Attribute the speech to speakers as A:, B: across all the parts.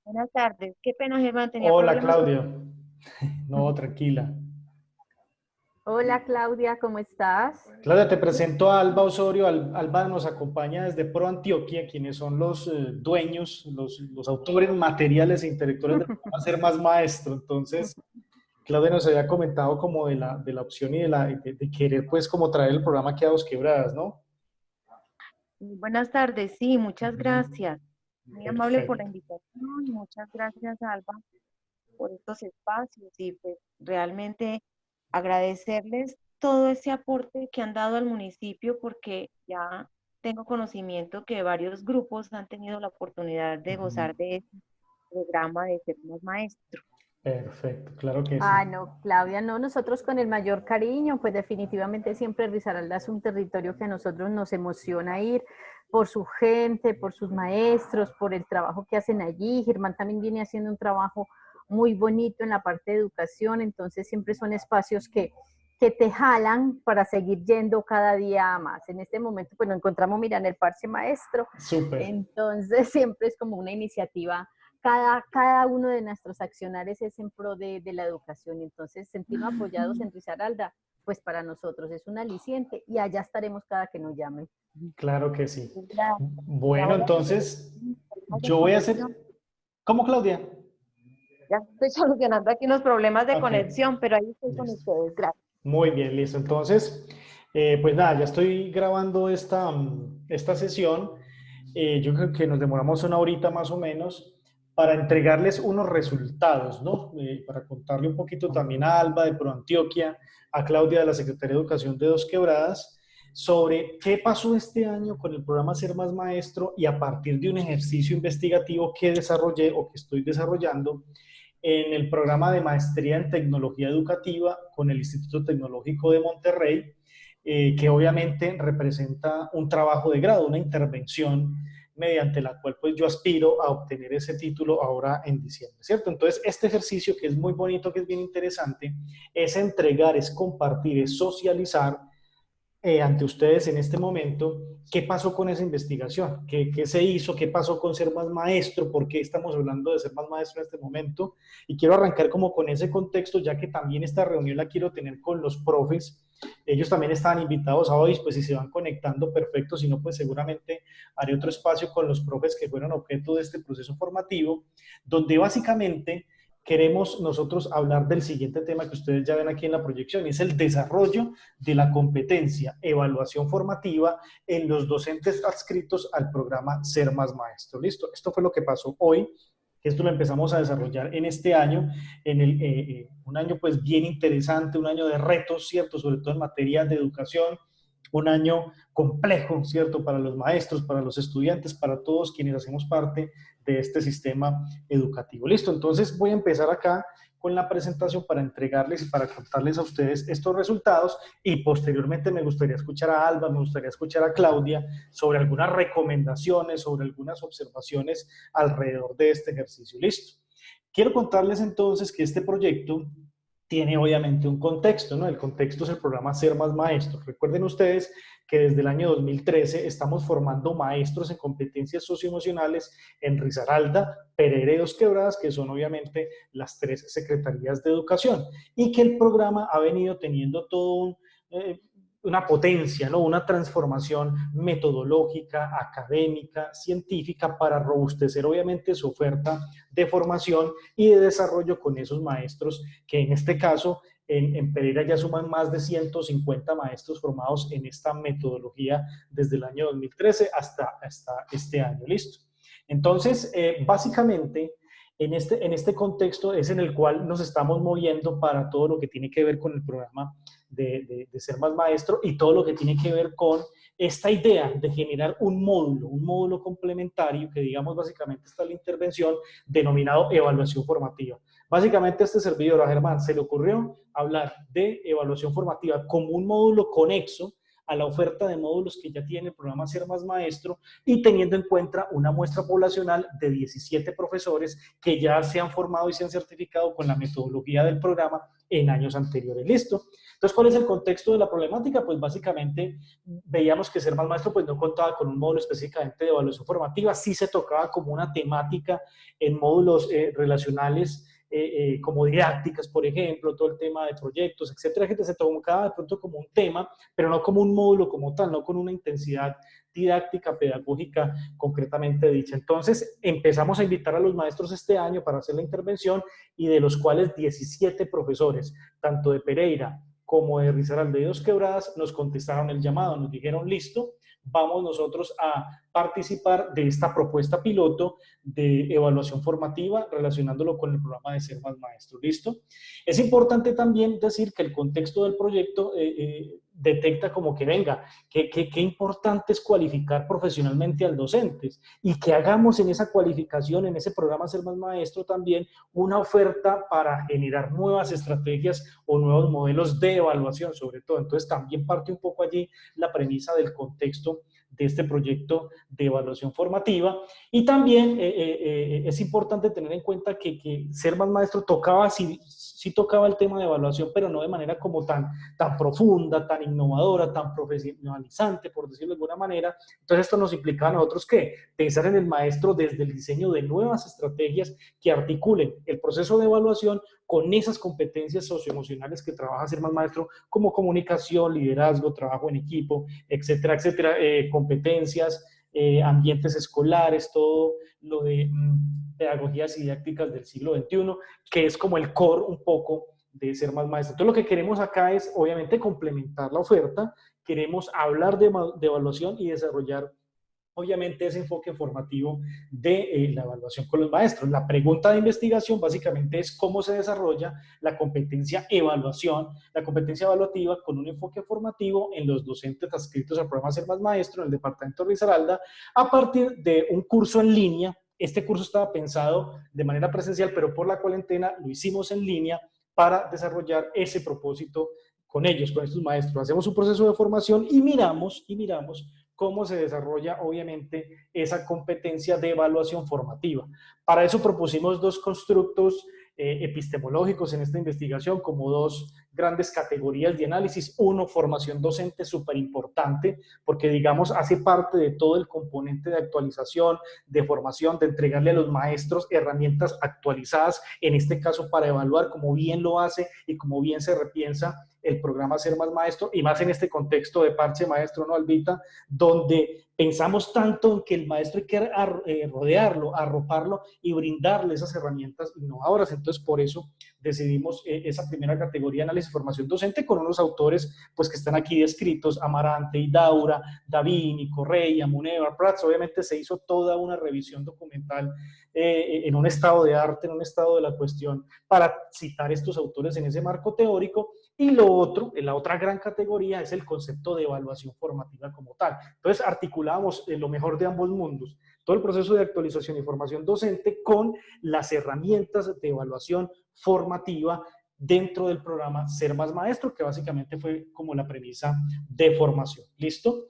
A: Buenas tardes. Qué pena, Germán, tenía
B: Hola
A: problemas con...
B: Claudia. No, tranquila.
C: Hola Claudia, ¿cómo estás?
B: Claudia, te presento a Alba Osorio. Alba nos acompaña desde Pro Antioquia, quienes son los dueños, los autores materiales e intelectuales del programa Ser Más Maestro. Entonces, Claudia nos había comentado como de la opción y de querer pues como traer el programa aquí a Dos Quebradas, ¿no?
A: Buenas tardes, sí, muchas
B: Ujú.
A: gracias. Muy amable por la
B: Perfecto.
A: invitación. Muchas gracias, Alba, por estos espacios y pues realmente agradecerles todo ese aporte que han dado al municipio porque ya tengo conocimiento que varios grupos han tenido la oportunidad de
B: Ujú.
A: gozar de este programa de Ser Más Maestro.
B: Perfecto, claro que sí.
C: Ah, no, Claudia, no, nosotros con el mayor cariño, pues definitivamente siempre Risaralda es un territorio que a nosotros nos emociona ir por su gente, por sus maestros, por el trabajo que hacen allí. Germán también viene haciendo un trabajo muy bonito en la parte de educación, entonces siempre son espacios que te jalan para seguir yendo cada día más. En este momento, pues nos encontramos, mira, en el Parche Maestro,
B: Súper.
C: entonces siempre es como una iniciativa cada uno de nuestros accionarios es en pro de la educación. Entonces, sentirnos apoyados en Risaralda, pues para nosotros es un aliciente y allá estaremos cada que nos llamen.
B: Claro que sí.
A: Gracias. Ya
B: Bueno,
A: voy a
B: entonces,
A: problemas de
B: yo voy a
A: conexión.
B: hacer... ¿Cómo, Claudia?
A: Ya estoy solucionando aquí unos problemas de
B: Ok,
A: conexión, pero ahí estoy con
B: listo.
A: ustedes. Gracias.
B: Muy bien, listo. Entonces, pues nada, ya estoy grabando esta sesión. Yo creo que nos demoramos una horita más o menos para entregarles unos resultados, ¿no? Para contarle un poquito también a Alba de ProAntioquia, a Claudia de la Secretaría de Educación de Dos Quebradas, sobre qué pasó este año con el programa Ser Más Maestro y a partir de un ejercicio investigativo que desarrollé o que estoy desarrollando en el programa de maestría en tecnología educativa con el Instituto Tecnológico de Monterrey, que obviamente representa un trabajo de grado, una intervención mediante la cual pues yo aspiro a obtener ese título ahora en diciembre, ¿cierto? Entonces este ejercicio que es muy bonito, que es bien interesante, es entregar, es compartir, es socializar ante ustedes en este momento, ¿qué pasó con esa investigación? ¿Qué se hizo? ¿Qué pasó con Ser Más Maestro? ¿Por qué estamos hablando de Ser Más Maestro en este momento? Y quiero arrancar como con ese contexto, ya que también esta reunión la quiero tener con los profes. Ellos también estaban invitados a hoy, pues si se van conectando, perfecto, si no, pues seguramente haré otro espacio con los profes que fueron objeto de este proceso formativo, donde básicamente queremos nosotros hablar del siguiente tema que ustedes ya ven aquí en la proyección, y es el desarrollo de la competencia, evaluación formativa en los docentes adscritos al programa Ser Más Maestro. Listo, esto fue lo que pasó hoy, que esto lo empezamos a desarrollar en este año, un año pues bien interesante, un año de retos, ¿cierto? Sobre todo en materia de educación, un año complejo, ¿cierto? Para los maestros, para los estudiantes, para todos quienes hacemos parte de este sistema educativo. Listo, entonces voy a empezar acá con la presentación para entregarles y para contarles a ustedes estos resultados y posteriormente me gustaría escuchar a Alba, me gustaría escuchar a Claudia sobre algunas recomendaciones, sobre algunas observaciones alrededor de este ejercicio. Listo. Quiero contarles entonces que este proyecto tiene obviamente un contexto, ¿no? El contexto es el programa Ser Más Maestros. Recuerden ustedes que desde el año 2013 estamos formando maestros en competencias socioemocionales en Risaralda, Pereira y Dos Quebradas, que son obviamente las tres secretarías de educación, y que el programa ha venido teniendo una potencia, ¿no? Una transformación metodológica, académica, científica para robustecer obviamente su oferta de formación y de desarrollo con esos maestros que en este caso en Pereira ya suman más de 150 maestros formados en esta metodología desde el año 2013 hasta este año. Listo. Entonces, básicamente, en este contexto es en el cual nos estamos moviendo para todo lo que tiene que ver con el programa de Ser Más Maestro y todo lo que tiene que ver con esta idea de generar un módulo complementario que digamos básicamente está la intervención denominado evaluación formativa. Básicamente a este servidor, a Germán, se le ocurrió hablar de evaluación formativa como un módulo conexo a la oferta de módulos que ya tiene el programa Ser Más Maestro y teniendo en cuenta una muestra poblacional de 17 profesores que ya se han formado y se han certificado con la metodología del programa en años anteriores. ¿Listo? Entonces, ¿cuál es el contexto de la problemática? Pues básicamente veíamos que Ser Más Maestro pues no contaba con un módulo específicamente de evaluación formativa, sí se tocaba como una temática en módulos relacionales como didácticas, por ejemplo, todo el tema de proyectos, etcétera, que se tocaba de pronto como un tema, pero no como un módulo como tal, no con una intensidad didáctica, pedagógica concretamente dicha. Entonces, empezamos a invitar a los maestros este año para hacer la intervención y de los cuales 17 profesores, tanto de Pereira como de Risaralda y Dos Quebradas, nos contestaron el llamado, nos dijeron, listo, vamos nosotros a participar de esta propuesta piloto de evaluación formativa relacionándolo con el programa de Ser Más Maestro. ¿Listo? Es importante también decir que el contexto del proyecto detecta como que venga, qué importante es cualificar profesionalmente al docente y que hagamos en esa cualificación, en ese programa Ser Más Maestro también una oferta para generar nuevas estrategias o nuevos modelos de evaluación sobre todo. Entonces también parte un poco allí la premisa del contexto de este proyecto de evaluación formativa. Y también es importante tener en cuenta que Ser Más Maestro tocaba, sí tocaba el tema de evaluación, pero no de manera como tan profunda, tan innovadora, tan profesionalizante, por decirlo de alguna manera. Entonces esto nos implicaba a nosotros que pensar en el maestro desde el diseño de nuevas estrategias que articulen el proceso de evaluación con esas competencias socioemocionales que trabaja Ser Más Maestro, como comunicación, liderazgo, trabajo en equipo, etcétera, etcétera, competencias, ambientes escolares, todo lo de pedagogías y didácticas del siglo XXI, que es como el core un poco de Ser Más Maestro. Entonces lo que queremos acá es obviamente complementar la oferta, queremos hablar de evaluación y desarrollar obviamente ese enfoque formativo de la evaluación con los maestros. La pregunta de investigación básicamente es cómo se desarrolla la competencia evaluación, la competencia evaluativa con un enfoque formativo en los docentes adscritos al programa Ser Más Maestro en el departamento de Risaralda a partir de un curso en línea. Este curso estaba pensado de manera presencial, pero por la cuarentena lo hicimos en línea para desarrollar ese propósito con ellos, con estos maestros. Hacemos un proceso de formación y miramos cómo se desarrolla, obviamente, esa competencia de evaluación formativa. Para eso propusimos dos constructos epistemológicos en esta investigación, como dos grandes categorías de análisis. Uno, formación docente, súper importante, porque, digamos, hace parte de todo el componente de actualización, de formación, de entregarle a los maestros herramientas actualizadas, en este caso para evaluar, como bien lo hace y como bien se repiensa el programa Ser Más Maestro, y más en este contexto de parche maestro, ¿no, Albita? Donde pensamos tanto en que el maestro hay que rodearlo, arroparlo y brindarle esas herramientas innovadoras. Entonces, por eso decidimos esa primera categoría de análisis y formación docente con unos autores pues, que están aquí descritos, Amarante, Idaura, Davini, Correia, Munevar, Prats. Obviamente se hizo toda una revisión documental en un estado de arte, en un estado de la cuestión, para citar estos autores en ese marco teórico. Y lo otro, la otra gran categoría es el concepto de evaluación formativa como tal. Entonces articulamos lo mejor de ambos mundos, todo el proceso de actualización y formación docente con las herramientas de evaluación formativa dentro del programa Ser Más Maestro, que básicamente fue como la premisa de formación. ¿Listo?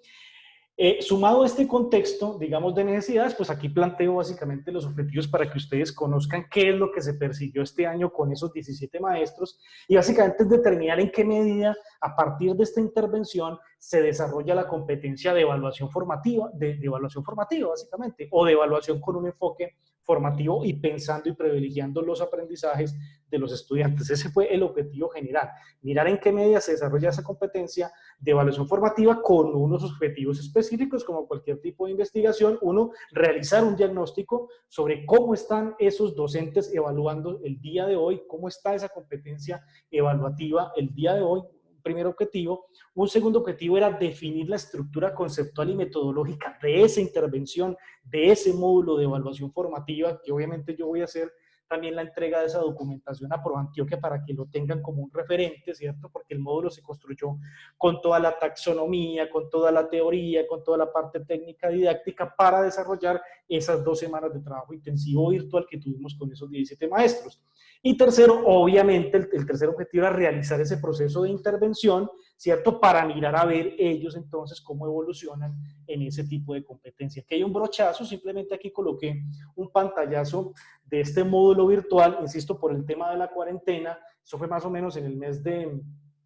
B: Sumado a este contexto, digamos, de necesidades, pues aquí planteo básicamente los objetivos para que ustedes conozcan qué es lo que se persiguió este año con esos 17 maestros y básicamente es determinar en qué medida a partir de esta intervención se desarrolla la competencia de evaluación formativa, de evaluación formativa básicamente, o de evaluación con un enfoque formativo y pensando y privilegiando los aprendizajes de los estudiantes. Ese fue el objetivo general, mirar en qué medida se desarrolla esa competencia de evaluación formativa con unos objetivos específicos, como cualquier tipo de investigación. Uno, realizar un diagnóstico sobre cómo están esos docentes evaluando el día de hoy, cómo está esa competencia evaluativa el día de hoy, primer objetivo. Un segundo objetivo era definir la estructura conceptual y metodológica de esa intervención, de ese módulo de evaluación formativa, que obviamente yo voy a hacer también la entrega de esa documentación a ProAntioquia para que lo tengan como un referente, ¿cierto? Porque el módulo se construyó con toda la taxonomía, con toda la teoría, con toda la parte técnica didáctica para desarrollar esas 2 semanas de trabajo intensivo virtual que tuvimos con esos 17 maestros. Y tercero, obviamente, el tercer objetivo era realizar ese proceso de intervención, ¿cierto? Para mirar a ver ellos entonces cómo evolucionan en ese tipo de competencia. Aquí hay un brochazo, simplemente aquí coloqué un pantallazo de este módulo virtual, insisto, por el tema de la cuarentena. Eso fue más o menos en el mes de,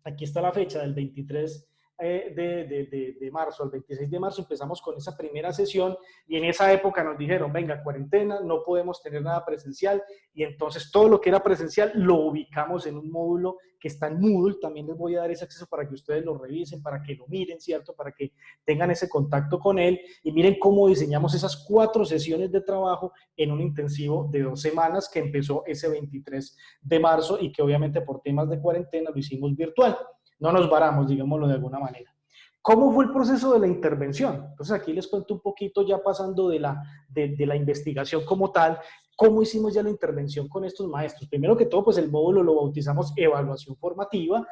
B: aquí está la fecha, del 23 de marzo al 26 de marzo empezamos con esa primera sesión y en esa época nos dijeron, venga, cuarentena, no podemos tener nada presencial y entonces todo lo que era presencial lo ubicamos en un módulo que está en Moodle. También les voy a dar ese acceso para que ustedes lo revisen, para que lo miren, ¿cierto? Para que tengan ese contacto con él y miren cómo diseñamos esas 4 sesiones de trabajo en un intensivo de 2 semanas que empezó ese 23 de marzo y que obviamente por temas de cuarentena lo hicimos virtual. No nos varamos, digámoslo de alguna manera. ¿Cómo fue el proceso de la intervención? Entonces aquí les cuento un poquito ya pasando de la investigación como tal, cómo hicimos ya la intervención con estos maestros. Primero que todo, pues el módulo lo bautizamos evaluación formativa,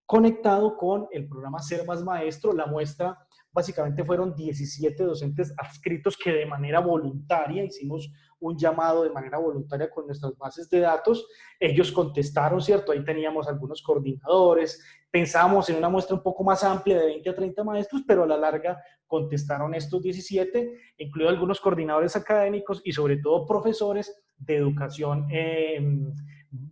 B: conectado con el programa Ser Más Maestro. La muestra básicamente fueron 17 docentes adscritos que de manera voluntaria hicimos un llamado de manera voluntaria con nuestras bases de datos. Ellos contestaron, ¿cierto? Ahí teníamos algunos coordinadores. Pensábamos en una muestra un poco más amplia de 20 a 30 maestros, pero a la larga contestaron estos 17, incluidos algunos coordinadores académicos y sobre todo profesores de educación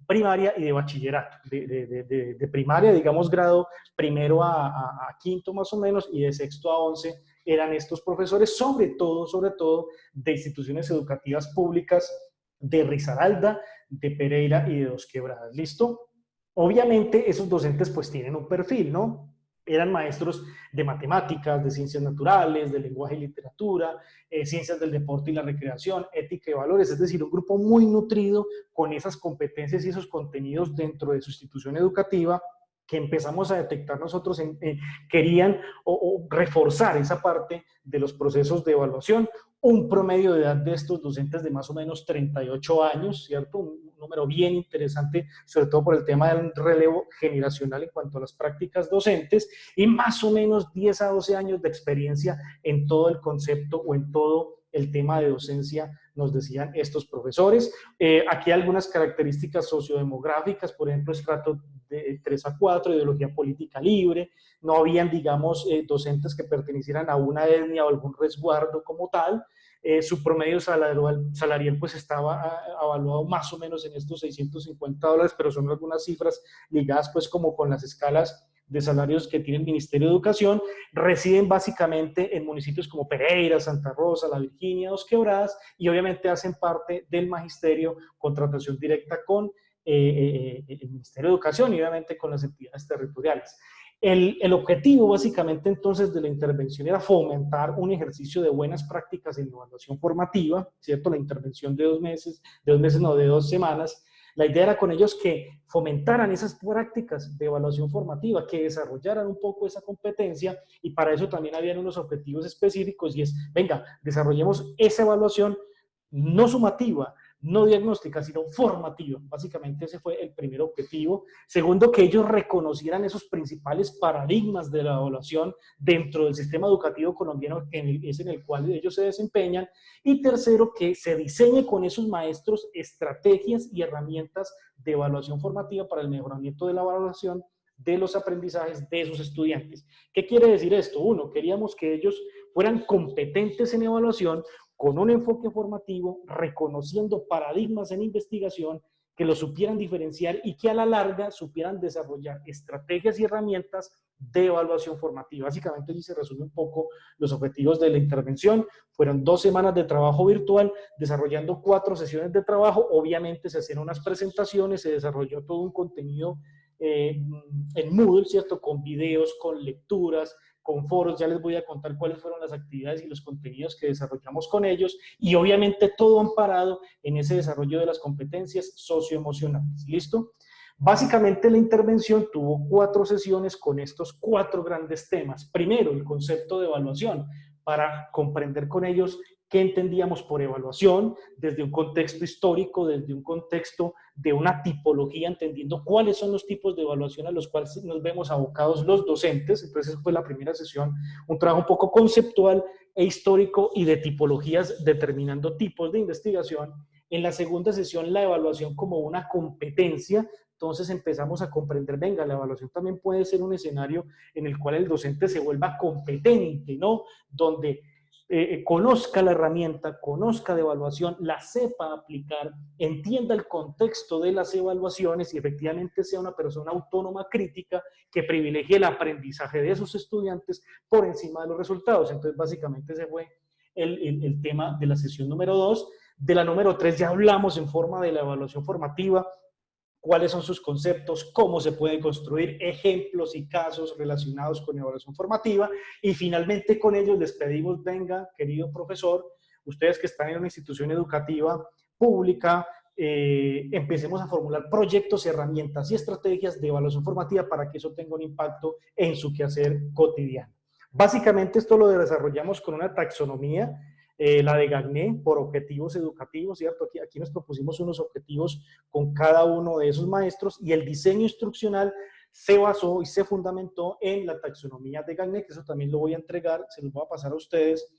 B: primaria y de bachillerato, de primaria, digamos, grado primero a quinto más o menos, y de sexto a 11 eran estos profesores, sobre todo, de instituciones educativas públicas de Risaralda, de Pereira y de Dos Quebradas. ¿Listo? Obviamente esos docentes pues tienen un perfil, ¿no? Eran maestros de matemáticas, de ciencias naturales, de lenguaje y literatura, ciencias del deporte y la recreación, ética y valores, es decir, un grupo muy nutrido con esas competencias y esos contenidos dentro de su institución educativa que empezamos a detectar nosotros querían o reforzar esa parte de los procesos de evaluación. Un promedio de edad de estos docentes de más o menos 38 años, ¿cierto? Un número bien interesante, sobre todo por el tema del relevo generacional en cuanto a las prácticas docentes, y más o menos 10 a 12 años de experiencia en todo el concepto o en todo el tema de docencia, nos decían estos profesores. Aquí algunas características sociodemográficas, por ejemplo, estrato de 3 a 4, ideología política libre, no habían, digamos, docentes que pertenecieran a una etnia o algún resguardo como tal. Su promedio salarial pues estaba evaluado más o menos en estos $650, pero son algunas cifras ligadas pues como con las escalas de salarios que tiene el Ministerio de Educación. Residen básicamente en municipios como Pereira, Santa Rosa, La Virginia, Dos Quebradas, y obviamente hacen parte del magisterio, contratación directa con el Ministerio de Educación y obviamente con las entidades territoriales. El objetivo básicamente entonces de la intervención era fomentar un ejercicio de buenas prácticas en evaluación formativa, ¿cierto? La intervención de 2 meses, de 2 semanas. La idea era con ellos que fomentaran esas prácticas de evaluación formativa, que desarrollaran un poco esa competencia, y para eso también habían unos objetivos específicos, y es, venga, desarrollemos esa evaluación no sumativa, no diagnóstica, sino formativa. Básicamente ese fue el primer objetivo. Segundo, que ellos reconocieran esos principales paradigmas de la evaluación dentro del sistema educativo colombiano, es en el cual ellos se desempeñan. Y tercero, que se diseñe con esos maestros estrategias y herramientas de evaluación formativa para el mejoramiento de la evaluación de los aprendizajes de sus estudiantes. ¿Qué quiere decir esto? Uno, queríamos que ellos fueran competentes en evaluación, con un enfoque formativo, reconociendo paradigmas en investigación, que lo supieran diferenciar y que a la larga supieran desarrollar estrategias y herramientas de evaluación formativa. Básicamente así se resume un poco los objetivos de la intervención. Fueron 2 semanas de trabajo virtual, desarrollando 4 sesiones de trabajo. Obviamente se hacían unas presentaciones, se desarrolló todo un contenido en Moodle, ¿cierto? Con videos, con lecturas, con foros. Ya les voy a contar cuáles fueron las actividades y los contenidos que desarrollamos con ellos, y obviamente todo amparado en ese desarrollo de las competencias socioemocionales. ¿Listo? Básicamente la intervención tuvo 4 sesiones con estos 4 grandes temas. Primero, el concepto de evaluación, para comprender con ellos qué entendíamos por evaluación, desde un contexto histórico, desde un contexto de una tipología, entendiendo cuáles son los tipos de evaluación a los cuales nos vemos abocados los docentes. Entonces esa fue la primera sesión, un trabajo un poco conceptual e histórico y de tipologías, determinando tipos de investigación. En la segunda sesión, la evaluación como una competencia. Entonces empezamos a comprender, venga, la evaluación también puede ser un escenario en el cual el docente se vuelva competente, ¿no? Donde conozca la herramienta, conozca de evaluación, la sepa aplicar, entienda el contexto de las evaluaciones y efectivamente sea una persona autónoma, crítica, que privilegie el aprendizaje de esos estudiantes por encima de los resultados. Entonces, básicamente ese fue el tema de la sesión número 2. De la número 3 ya hablamos en forma de la evaluación formativa, cuáles son sus conceptos, cómo se puede construir, ejemplos y casos relacionados con evaluación formativa, y finalmente con ellos les pedimos, venga, querido profesor, ustedes que están en una institución educativa pública, empecemos a formular proyectos, herramientas y estrategias de evaluación formativa para que eso tenga un impacto en su quehacer cotidiano. Básicamente esto lo desarrollamos con una taxonomía, la de Gagné, por objetivos educativos, ¿cierto? Aquí nos propusimos unos objetivos con cada uno de esos maestros, y el diseño instruccional se basó y se fundamentó en la taxonomía de Gagné, que eso también lo voy a entregar, se los voy a pasar a ustedes,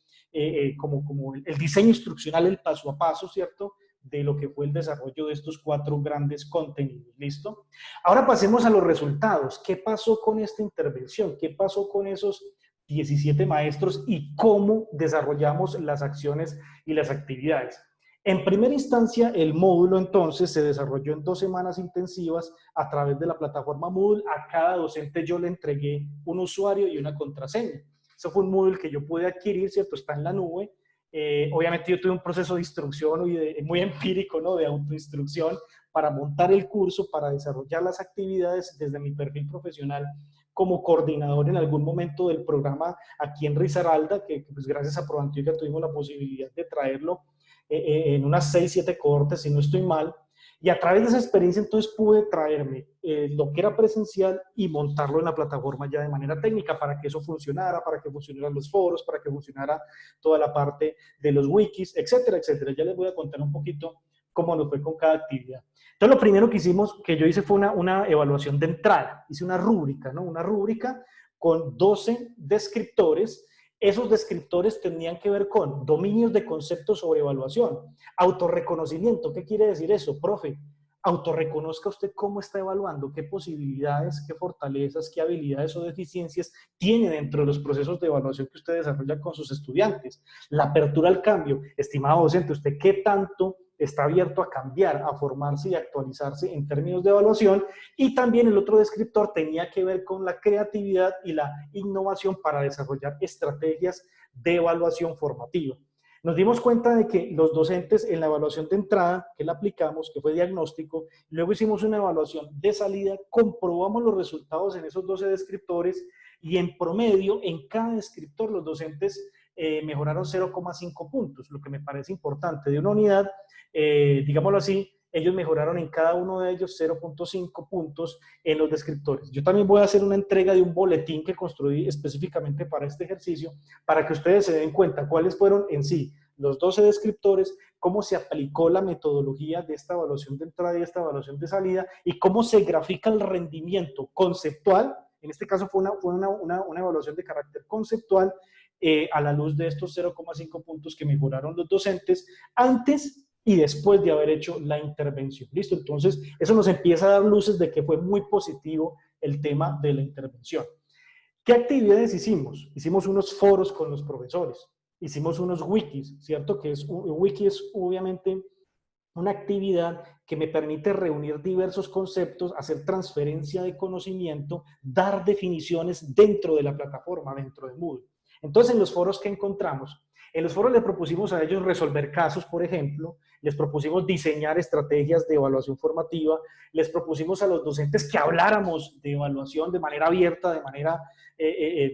B: como el diseño instruccional, el paso a paso, ¿cierto?, de lo que fue el desarrollo de estos 4 grandes contenidos. ¿Listo? Ahora pasemos a los resultados. ¿Qué pasó con esta intervención? ¿Qué pasó con esos 17 maestros y cómo desarrollamos las acciones y las actividades? En primera instancia, el módulo entonces se desarrolló en 2 semanas intensivas a través de la plataforma Moodle. A cada docente yo le entregué un usuario y una contraseña. Eso fue un Moodle que yo pude adquirir, ¿cierto? Está en la nube. Obviamente yo tuve un proceso de instrucción muy empírico, ¿no?, de autoinstrucción para montar el curso, para desarrollar las actividades desde mi perfil profesional como coordinador en algún momento del programa aquí en Risaralda, que pues gracias a ProAntioquia tuvimos la posibilidad de traerlo en unas 6, 7 cohortes, si no estoy mal, y a través de esa experiencia entonces pude traerme lo que era presencial y montarlo en la plataforma ya de manera técnica para que eso funcionara, para que funcionaran los foros, para que funcionara toda la parte de los wikis, etcétera, etcétera. Ya les voy a contar un poquito cómo nos fue con cada actividad. Entonces, lo primero que hicimos, que yo hice, fue una evaluación de entrada. Hice una rúbrica, ¿no? Una rúbrica con 12 descriptores. Esos descriptores tenían que ver con dominios de conceptos sobre evaluación, autorreconocimiento. ¿Qué quiere decir eso, profe? Autorreconozca usted cómo está evaluando, qué posibilidades, qué fortalezas, qué habilidades o deficiencias tiene dentro de los procesos de evaluación que usted desarrolla con sus estudiantes. La apertura al cambio. Estimado docente, ¿usted qué tanto está abierto a cambiar, a formarse y actualizarse en términos de evaluación? Y también el otro descriptor tenía que ver con la creatividad y la innovación para desarrollar estrategias de evaluación formativa. Nos dimos cuenta de que los docentes en la evaluación de entrada, que la aplicamos, que fue diagnóstico, luego hicimos una evaluación de salida, comprobamos los resultados en esos 12 descriptores y en promedio en cada descriptor los docentes mejoraron 0,5 puntos, lo que me parece importante. De una unidad, digámoslo así, ellos mejoraron en cada uno de ellos 0,5 puntos en los descriptores. Yo también voy a hacer una entrega de un boletín que construí específicamente para este ejercicio, para que ustedes se den cuenta cuáles fueron en sí los 12 descriptores, cómo se aplicó la metodología de esta evaluación de entrada y esta evaluación de salida, y cómo se grafica el rendimiento conceptual. En este caso fue una evaluación de carácter conceptual a la luz de estos 0,5 puntos que mejoraron los docentes antes y después de haber hecho la intervención. ¿Listo? Entonces, eso nos empieza a dar luces de que fue muy positivo el tema de la intervención. ¿Qué actividades hicimos? Hicimos unos foros con los profesores, hicimos unos wikis, ¿cierto? Un wiki es obviamente una actividad que me permite reunir diversos conceptos, hacer transferencia de conocimiento, dar definiciones dentro de la plataforma, dentro de Moodle. Entonces, en los foros que encontramos, en los foros les propusimos a ellos resolver casos, por ejemplo, les propusimos diseñar estrategias de evaluación formativa, les propusimos a los docentes que habláramos de evaluación de manera abierta, de manera,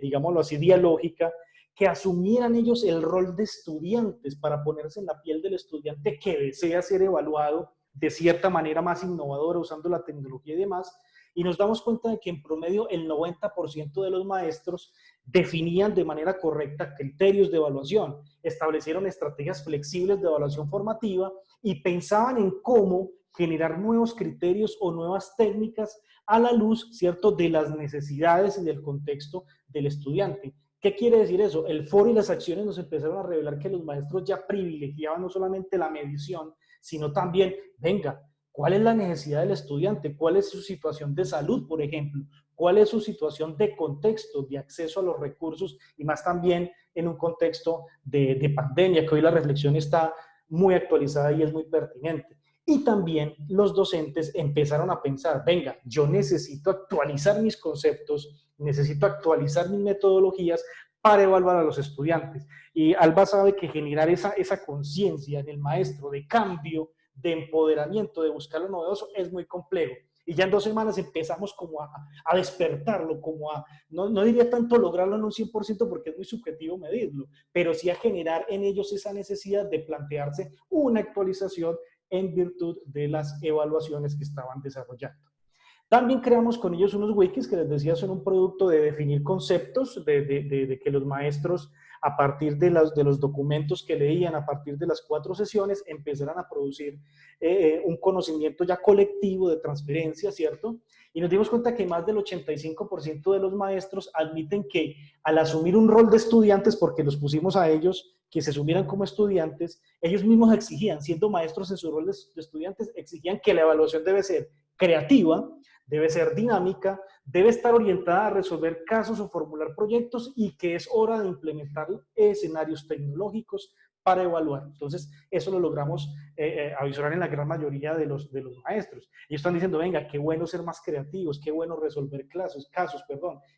B: digámoslo así, dialógica, que asumieran ellos el rol de estudiantes para ponerse en la piel del estudiante que desea ser evaluado de cierta manera más innovadora, usando la tecnología y demás. Y nos damos cuenta de que en promedio el 90% de los maestros definían de manera correcta criterios de evaluación, establecieron estrategias flexibles de evaluación formativa y pensaban en cómo generar nuevos criterios o nuevas técnicas a la luz, ¿cierto?, de las necesidades y del contexto del estudiante. ¿Qué quiere decir eso? El foro y las acciones nos empezaron a revelar que los maestros ya privilegiaban no solamente la medición, sino también, venga, ¿cuál es la necesidad del estudiante? ¿Cuál es su situación de salud, por ejemplo? ¿Cuál es su situación de contexto, de acceso a los recursos? Y más también en un contexto de pandemia, que hoy la reflexión está muy actualizada y es muy pertinente. Y también los docentes empezaron a pensar, venga, yo necesito actualizar mis conceptos, necesito actualizar mis metodologías para evaluar a los estudiantes. Y Alba sabe que generar esa conciencia en el maestro de cambio, de empoderamiento, de buscar lo novedoso, es muy complejo. Y ya en 2 semanas empezamos como a despertarlo, como a, no diría tanto lograrlo en un 100% porque es muy subjetivo medirlo, pero sí a generar en ellos esa necesidad de plantearse una actualización en virtud de las evaluaciones que estaban desarrollando. También creamos con ellos unos wikis que les decía son un producto de definir conceptos, de que los maestros a partir de los documentos que leían, a partir de las 4 sesiones, empezaran a producir un conocimiento ya colectivo de transferencia, ¿cierto? Y nos dimos cuenta que más del 85% de los maestros admiten que al asumir un rol de estudiantes, porque los pusimos a ellos, que se asumieran como estudiantes, ellos mismos exigían, siendo maestros en su rol de estudiantes, exigían que la evaluación debe ser creativa, debe ser dinámica, debe estar orientada a resolver casos o formular proyectos y que es hora de implementar escenarios tecnológicos para evaluar. Entonces, eso lo logramos avisorar en la gran mayoría de los maestros. Ellos están diciendo, venga, qué bueno ser más creativos, qué bueno resolver casos,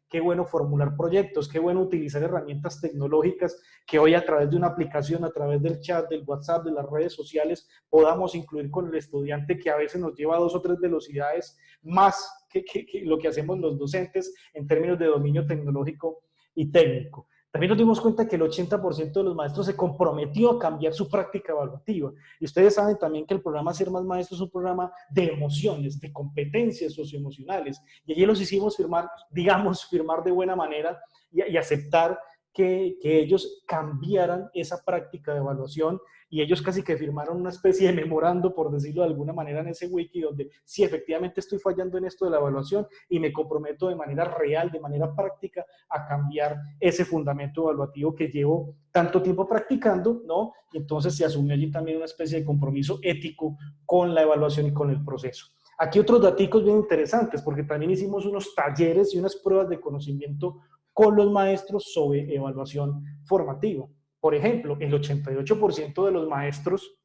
B: qué bueno formular proyectos, qué bueno utilizar herramientas tecnológicas que hoy a través de una aplicación, a través del chat, del WhatsApp, de las redes sociales, podamos incluir con el estudiante que a veces nos lleva a 2 o 3 velocidades más que lo que hacemos los docentes en términos de dominio tecnológico y técnico. También nos dimos cuenta que el 80% de los maestros se comprometió a cambiar su práctica evaluativa. Y ustedes saben también que el programa Ser Más Maestro es un programa de emociones, de competencias socioemocionales. Y allí los hicimos firmar, digamos, firmar de buena manera y aceptar que ellos cambiaran esa práctica de evaluación y ellos casi que firmaron una especie de memorando, por decirlo de alguna manera, en ese wiki, donde sí, efectivamente estoy fallando en esto de la evaluación y me comprometo de manera real, de manera práctica, a cambiar ese fundamento evaluativo que llevo tanto tiempo practicando, ¿no? Y entonces se asumió allí también una especie de compromiso ético con la evaluación y con el proceso. Aquí otros datos bien interesantes, porque también hicimos unos talleres y unas pruebas de conocimiento con los maestros sobre evaluación formativa. Por ejemplo, el 88% de los maestros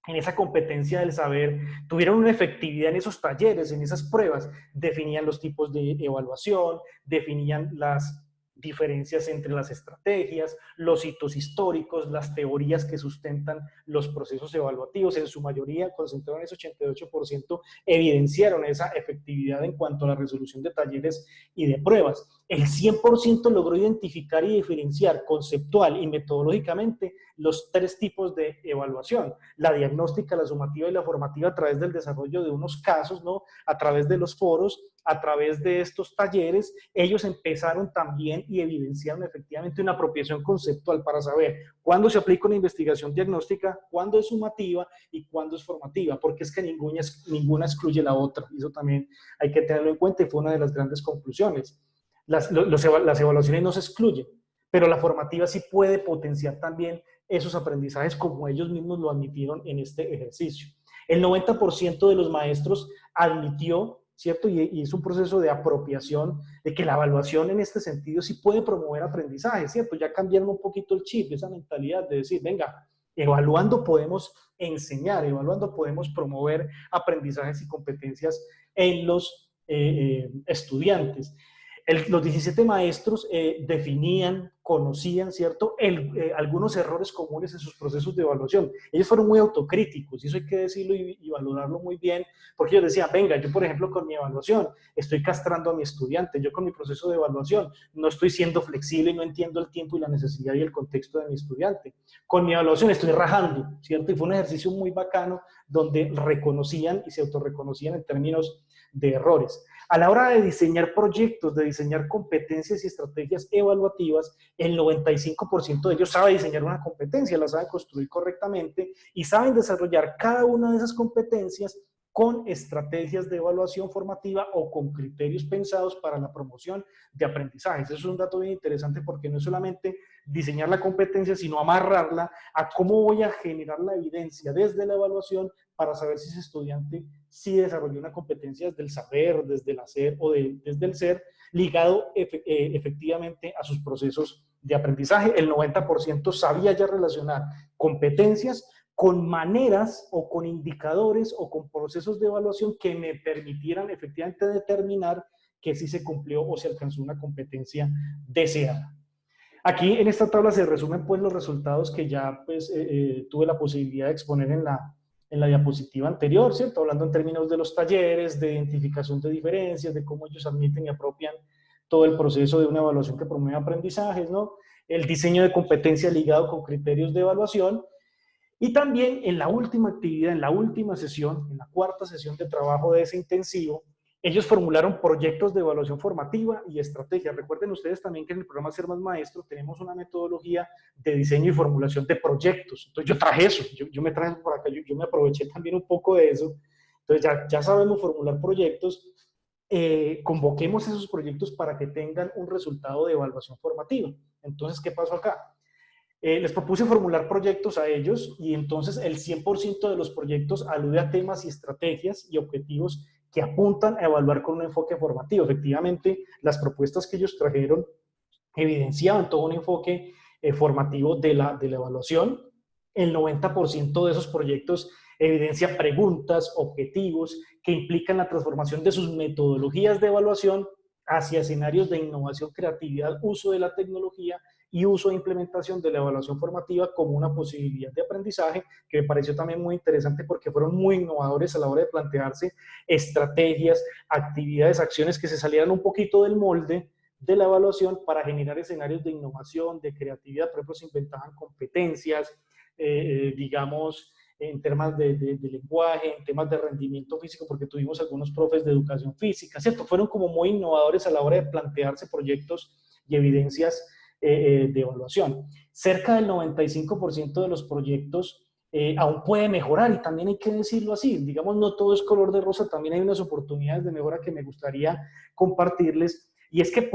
B: en esa competencia del saber tuvieron una efectividad en esos talleres, en esas pruebas, definían los tipos de evaluación, definían las diferencias entre las estrategias, los hitos históricos, las teorías que sustentan los procesos evaluativos, en su mayoría concentraron ese 88%, evidenciaron esa efectividad en cuanto a la resolución de talleres y de pruebas. El 100% logró identificar y diferenciar conceptual y metodológicamente los 3 tipos de evaluación, la diagnóstica, la sumativa y la formativa a través del desarrollo de unos casos, ¿no? A través de los foros, a través de estos talleres, ellos empezaron también y evidenciaron efectivamente una apropiación conceptual para saber cuándo se aplica una investigación diagnóstica, cuándo es sumativa y cuándo es formativa, porque es que ninguna excluye la otra, y eso también hay que tenerlo en cuenta y fue una de las grandes conclusiones. Las evaluaciones no se excluyen, pero la formativa sí puede potenciar también esos aprendizajes como ellos mismos lo admitieron en este ejercicio. El 90% de los maestros admitió, ¿cierto? Y es un proceso de apropiación de que la evaluación en este sentido sí puede promover aprendizaje, ¿cierto? Ya cambiaron un poquito el chip, esa mentalidad de decir, venga, evaluando podemos enseñar, evaluando podemos promover aprendizajes y competencias en los estudiantes. Los 17 maestros definían, conocían, ¿cierto?, algunos errores comunes en sus procesos de evaluación. Ellos fueron muy autocríticos, y eso hay que decirlo y valorarlo muy bien, porque ellos decían, venga, yo por ejemplo con mi evaluación estoy castrando a mi estudiante, yo con mi proceso de evaluación no estoy siendo flexible y no entiendo el tiempo y la necesidad y el contexto de mi estudiante. Con mi evaluación estoy rajando, ¿cierto? Y fue un ejercicio muy bacano donde reconocían y se autorreconocían en términos de errores. A la hora de diseñar proyectos, de diseñar competencias y estrategias evaluativas, el 95% de ellos sabe diseñar una competencia, la saben construir correctamente y saben desarrollar cada una de esas competencias con estrategias de evaluación formativa o con criterios pensados para la promoción de aprendizajes. Eso es un dato bien interesante porque no es solamente diseñar la competencia, sino amarrarla a cómo voy a generar la evidencia desde la evaluación para saber si ese estudiante sí desarrolló una competencia desde el saber, desde el hacer o desde el ser, ligado efectivamente a sus procesos de aprendizaje. El 90% sabía ya relacionar competencias con maneras o con indicadores o con procesos de evaluación que me permitieran efectivamente determinar que sí se cumplió o se alcanzó una competencia deseada. Aquí en esta tabla se resumen pues los resultados que ya pues, tuve la posibilidad de exponer en la diapositiva anterior, ¿cierto? Hablando en términos de los talleres, de identificación de diferencias, de cómo ellos admiten y apropian todo el proceso de una evaluación que promueve aprendizajes, ¿no? El diseño de competencia ligado con criterios de evaluación. Y también en la última actividad, en la última sesión, en la cuarta sesión de trabajo de ese intensivo, ellos formularon proyectos de evaluación formativa y estrategia. Recuerden ustedes también que en el programa Ser Más Maestro tenemos una metodología de diseño y formulación de proyectos. Entonces yo traje eso, yo me traje por acá, yo me aproveché también un poco de eso. Entonces ya sabemos formular proyectos, convoquemos esos proyectos para que tengan un resultado de evaluación formativa. Entonces, ¿qué pasó acá? Les propuse formular proyectos a ellos y entonces el 100% de los proyectos alude a temas y estrategias y objetivos que apuntan a evaluar con un enfoque formativo. Efectivamente, las propuestas que ellos trajeron evidenciaban todo un enfoque formativo de la evaluación. El 90% de esos proyectos evidencia preguntas, objetivos que implican la transformación de sus metodologías de evaluación hacia escenarios de innovación, creatividad, uso de la tecnología y uso e implementación de la evaluación formativa como una posibilidad de aprendizaje, que me pareció también muy interesante porque fueron muy innovadores a la hora de plantearse estrategias, actividades, acciones que se salieran un poquito del molde de la evaluación para generar escenarios de innovación, de creatividad. Por ejemplo, se inventaban competencias, digamos, en temas de lenguaje, en temas de rendimiento físico, porque tuvimos algunos profes de educación física, ¿cierto? Fueron como muy innovadores a la hora de plantearse proyectos y evidencias de evaluación. Cerca del 95% de los proyectos aún puede mejorar y también hay que decirlo así, digamos, no todo es color de rosa, también hay unas oportunidades de mejora que me gustaría compartirles y es que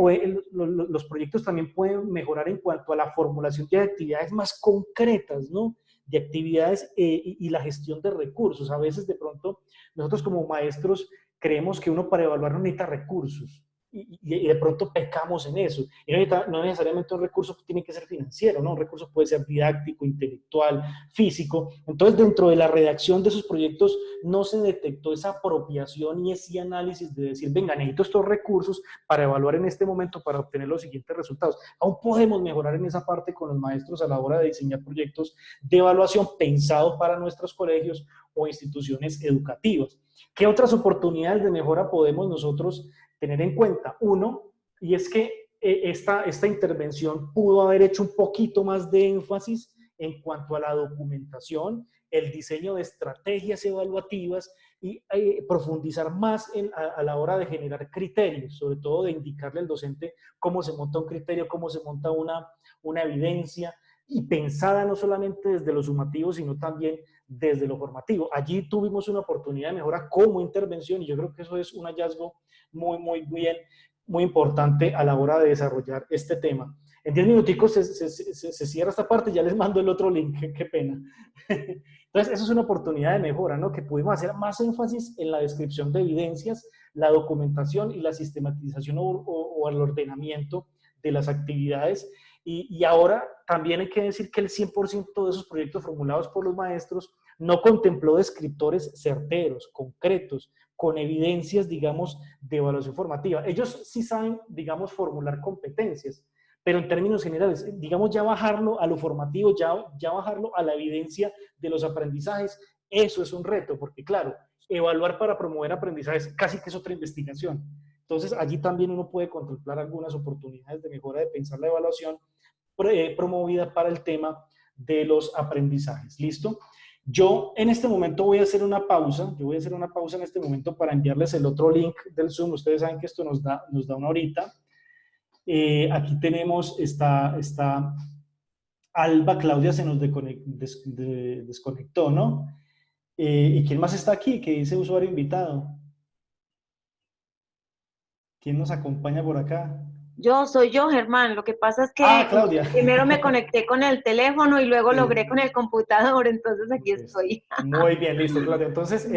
B: los proyectos también pueden mejorar en cuanto a la formulación de actividades más concretas, ¿no? De actividades y la gestión de recursos. A veces de pronto nosotros como maestros creemos que uno para evaluar no necesita recursos. Y de pronto pecamos en eso. Y no necesariamente un recurso tiene que ser financiero, ¿no? Un recurso puede ser didáctico, intelectual, físico. Entonces, dentro de la redacción de esos proyectos no se detectó esa apropiación y ese análisis de decir, venga, necesito estos recursos para evaluar en este momento para obtener los siguientes resultados. Aún podemos mejorar en esa parte con los maestros a la hora de diseñar proyectos de evaluación pensados para nuestros colegios o instituciones educativas. ¿Qué otras oportunidades de mejora podemos nosotros tener en cuenta? Uno, y es que esta intervención pudo haber hecho un poquito más de énfasis en cuanto a la documentación, el diseño de estrategias evaluativas y profundizar más a la hora de generar criterios, sobre todo de indicarle al docente cómo se monta un criterio, cómo se monta una evidencia, y pensada no solamente desde lo sumativo, sino también desde lo formativo. Allí tuvimos una oportunidad de mejora como intervención y yo creo que eso es un hallazgo muy importante a la hora de desarrollar este tema. En 10 minuticos se cierra esta parte, ya les mando el otro link, qué pena. Entonces, eso es una oportunidad de mejora, ¿no? Que pudimos hacer más énfasis en la descripción de evidencias, la documentación y la sistematización o el ordenamiento de las actividades. Y ahora también hay que decir que el 100% de esos proyectos formulados por los maestros no contempló descriptores certeros, concretos, con evidencias, digamos, de evaluación formativa. Ellos sí saben, digamos, formular competencias, pero en términos generales, digamos, ya bajarlo a lo formativo, ya bajarlo a la evidencia de los aprendizajes, eso es un reto, porque claro, evaluar para promover aprendizajes casi que es otra investigación. Entonces, allí también uno puede contemplar algunas oportunidades de mejora de pensar la evaluación promovida para el tema de los aprendizajes. ¿Listo? Yo en este momento voy a hacer una pausa. Yo voy a hacer una pausa en este momento para enviarles el otro link del Zoom. Ustedes saben que esto nos da una horita. Aquí tenemos, está Alba, Claudia se nos desconectó, ¿no? ¿Y quién más está aquí? Que dice usuario invitado. ¿Quién nos acompaña por acá?
A: Soy yo, Germán. Lo que pasa es
B: Ah,
A: que
B: Claudia.
A: primero me conecté con el teléfono y luego logré con
B: Sí,
A: el computador, entonces aquí
B: listo.
A: estoy.
B: Muy bien, listo, Claudia. Entonces,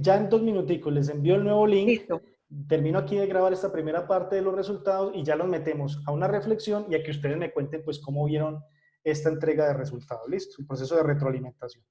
B: ya en 2 minuticos les envío el nuevo link.
A: Listo.
B: Termino aquí de grabar esta primera parte de los resultados y ya los metemos a una reflexión y a que ustedes me cuenten pues cómo vieron esta entrega de resultados. Listo, el proceso de retroalimentación.